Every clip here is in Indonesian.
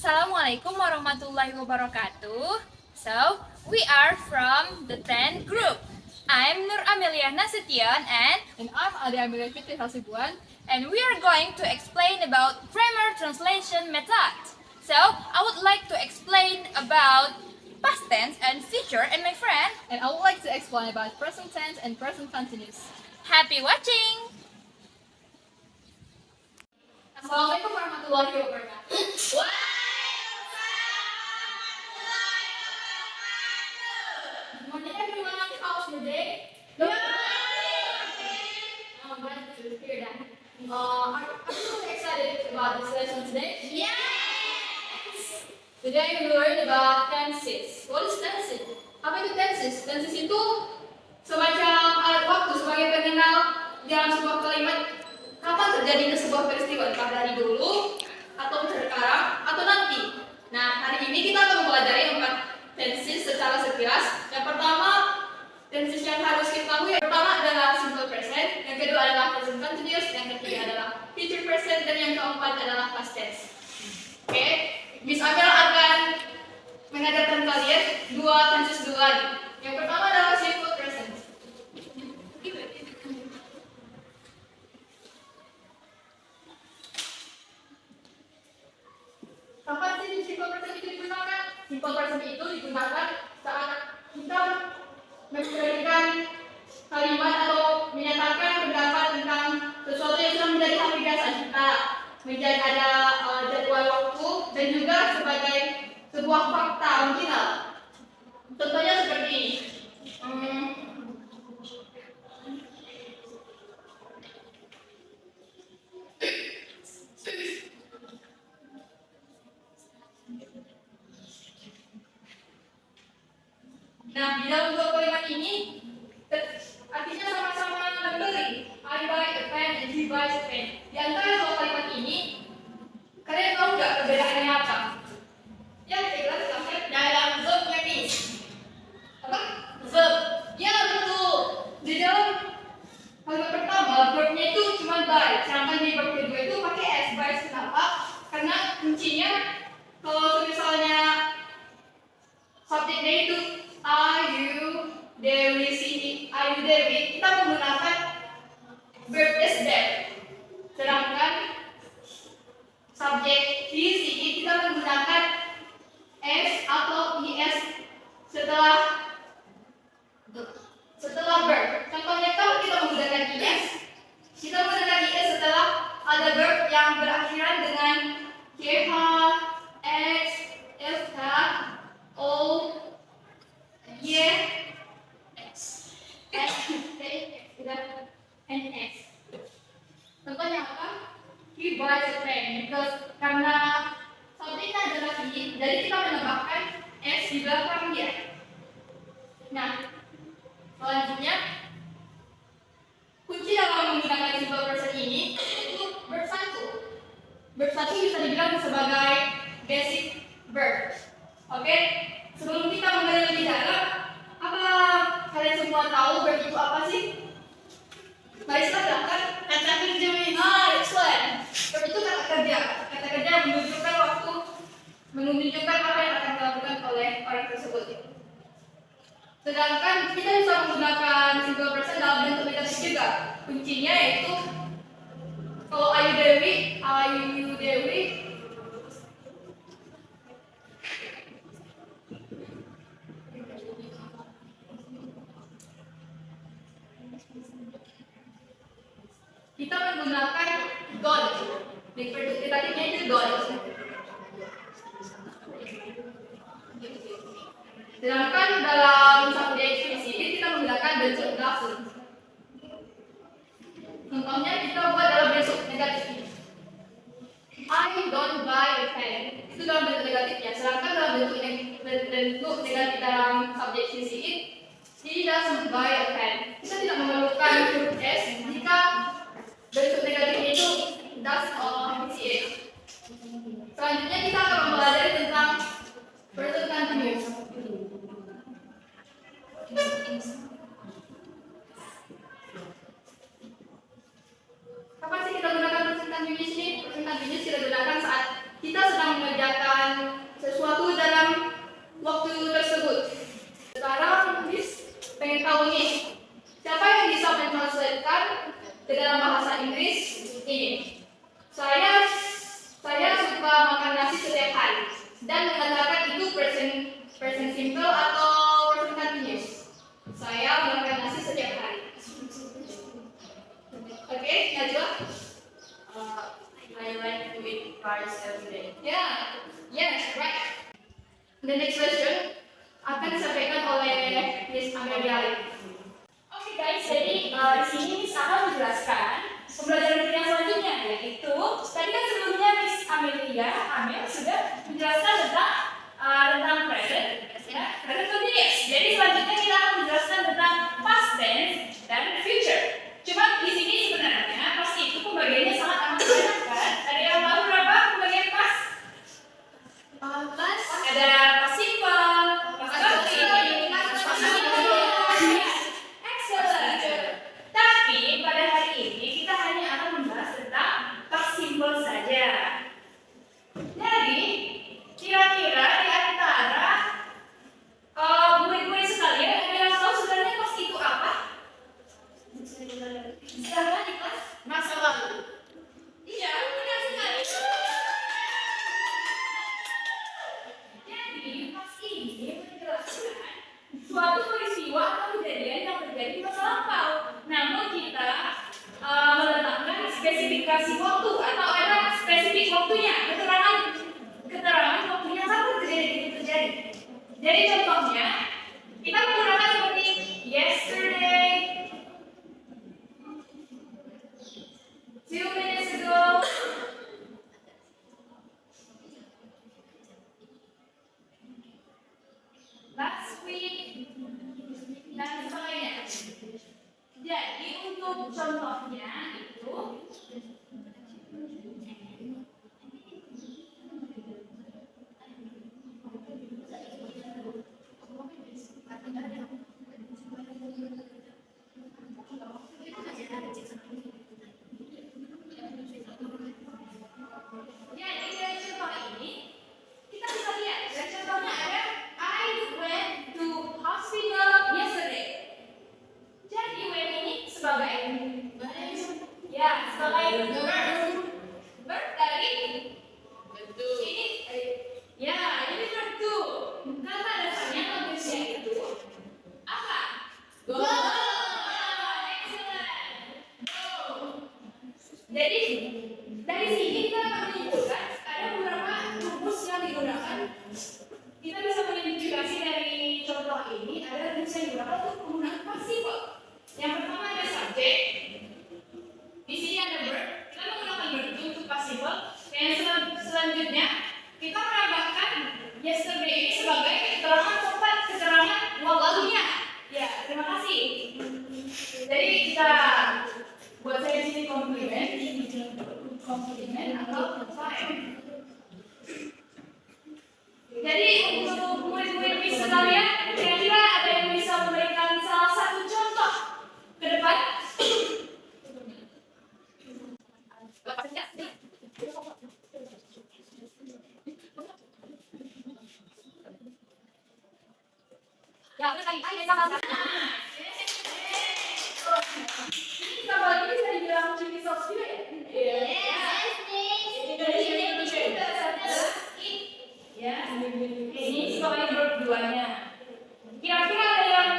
Assalamualaikum warahmatullahi wabarakatuh. So, we are from the 10th group. I'm Nur Amelia Nasution And I'm Ade Amelia Fitri Hasibuan. and we are going to explain about grammar translation method. So, I would like to explain about past tense and future and my friend. And I would like to explain about present tense and present continuous. Happy watching! Assalamualaikum warahmatullahi wabarakatuh. Good morning everyone. How's your day? Good I'm glad to hear that. Are you really excited about this lesson today? Yes! Today we learn about tenses. What is tenses? Apa itu tenses? Tenses itu semacam alat waktu sebagai pengenal dalam sebuah kalimat kapan terjadinya sebuah peristiwa, entah dari dulu atau sekarang atau nanti. Nah, hari ini kita akan mempelajari 4 tenses secara sekilas. Yang pertama, tenses yang harus kita ketahui. Yang pertama adalah simple present, yang kedua adalah present continuous, yang ketiga adalah future present, dan yang keempat adalah past tense. Oke, Miss Amel akan mengajarkan kalian 2 tenses dulu lagi. Yang pertama adalah simple present. Kapan sih simple present itu digunakan? Simple present itu digunakan saat kita memberikan kalimat atau menyatakan pendapat tentang sesuatu yang sudah menjadi hal biasa kita, menjadi ada jadwal waktu dan juga sebagai sebuah fakta mungkin lah. Contohnya seperti ini. Nah, di dalam 2 kalimat ini artinya sama-sama membeli. I buy a pen and he buys a pen. Di antara 2 kalimat ini, kalian tahu nggak perbedaannya apa? Ya, jelas sampai dalam verbnya nih. Apa? Verb. Ya, betul. Di dalam kalimat pertama, verbnya itu cuma buy. Sedangkan di verb kedua itu pakai s. Buy. Kenapa? Karena kuncinya kalau misalnya subjeknya itu are you Dewi sini, are you Dewi, kita menggunakan verb is there. Sedangkan subjek he sini kita menggunakan s atau es setelah verb. Contohnya kalau kita menggunakan es, kita menggunakan es setelah ada verb yang berakhiran dengan kh, x, sk, o, y, x, and x. Contohnya apa? He buys a pen. Karena subjeknya adalah he, jadi kita menambahkan s di belakang dia. Nah, selanjutnya kunci dalam menggunakan simple present ini itu verb 1. Verb 1 bisa dibilang sebagai basic verb. Oke? Sebelum kita mengenal lebih dalam, apa kalian semua tahu verb itu apa sih? Mari silakan kata kerja. Excellent. Verb itu kata kerja. Kata kerja menunjukkan apa yang akan dilakukan oleh orang tersebut. Sedangkan kita bisa menggunakan simple present dalam bentuk negatif juga. Kuncinya yaitu kalau are you Dewi, kita menggunakan don't. Di predikatifnya itu don't. Sedangkan dalam subjek di sini kita menggunakan bentuk doesn't. Contohnya kita buat dalam bentuk negatif. I don't buy a pen. Itu dalam bentuk negatifnya. Sedangkan dalam bentuk negatif dalam subjek di sini, he doesn't buy a pen. Kita tidak memerlukan huruf s jika bentuk negatifnya itu does atau ch. Selanjutnya kita akan mempelajari tentang present continuous. Kapan sih kita gunakan present continuous ini? Present continuous kita gunakan saat kita sedang mengerjakan cars every day. Yeah, yes, right. The next question akan disampaikan oleh Miss Amelia. Oke guys, jadi di sini Miss akan menjelaskan pembelajaran kita yang selanjutnya, yaitu tadi kan sebelumnya Miss Amelia sudah menjelaskan tentang present, ya, present continuous. Jadi selanjutnya kita akan menjelaskan tentang past tense dan future. Cuma di sini sebenarnya pasti itu pembagiannya sangat amat banyak kan? Ada yang tahu berapa pembagian past? Past Ada past simple, past perfect, past continuous. Excellent. Tapi pada hari ini kita hanya akan membahas tentang past simple saja. Jadi kira-kira di antara murid-murid sekalian ada yang tahu sebenarnya past itu apa? Siapa di kelas? masa lalu. Iya, benar sekali. Jadi past ini menjelaskan suatu peristiwa atau kejadian yang terjadi di masa lampau. Namun kita meletakkan spesifikasi waktu atau ada spesifik waktunya, keterangan waktunya kapan terjadi itu terjadi. Jadi contohnya kita menggunakan seperti yesterday, 2 minutes ago, last week, dan sebagainya. Jadi untuk contohnya itu jadi dari contoh ini kita bisa lihat dari contohnya ada I went to hospital yesterday. Jadi when ini sebagai verb dari ini ya ini verb to. Kata dasarnya manusia itu apa? Go. Excellent. Go. Jadi dari sini kita akan menyimpulkan ada beberapa rumus yang digunakan. Kita bisa mengidentifikasi dari contoh ini ada rumus yang digunakan untuk penggunaan participle. Yang pertama ada subjek. Di sini ada verb. Kita menggunakan verb untuk participle. Yang selanjutnya kita menambahkan yesterday ini sebagai keterangan tempat, keterangan waktunya. Ya, terima kasih. Jadi kita buat saya di sini komplimen atau file. Jadi untuk murid-murid Miss sekalian, kira-kira ada yang bisa memberikan salah satu contoh ke depan? Ya, benar kali. Ini tambah lagi bisa dibilang ciri soft juga ya? Ya, ini sebagai verb duanya. Kira-kira ada yang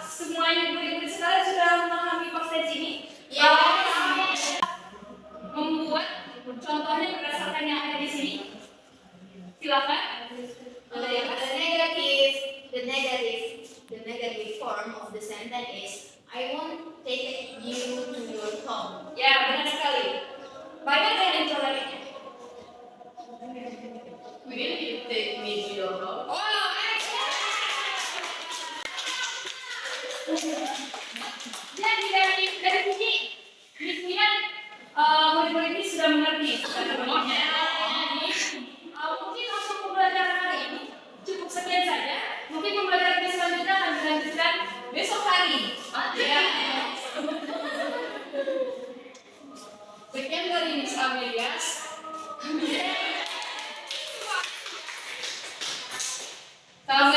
semuanya murid-murid sekalian sudah memahami past tense ini? Ya. Membuat contohnya berdasarkan yang ada di sini. Silakan. The negative form of the sentence is I won't take you to your home. Ya, benar sekali. Banyak yang contohnya. Will you take me to your home? Oh, jadi dari sini, bisnisnya murid-murid ini sudah mengerti. Mungkin untuk pembelajaran hari ini cukup sekian saja. Mungkin pembelajaran kita selanjutnya akan dilanjutkan besok hari. Ya. Sekian dari Miss Amelia. Salam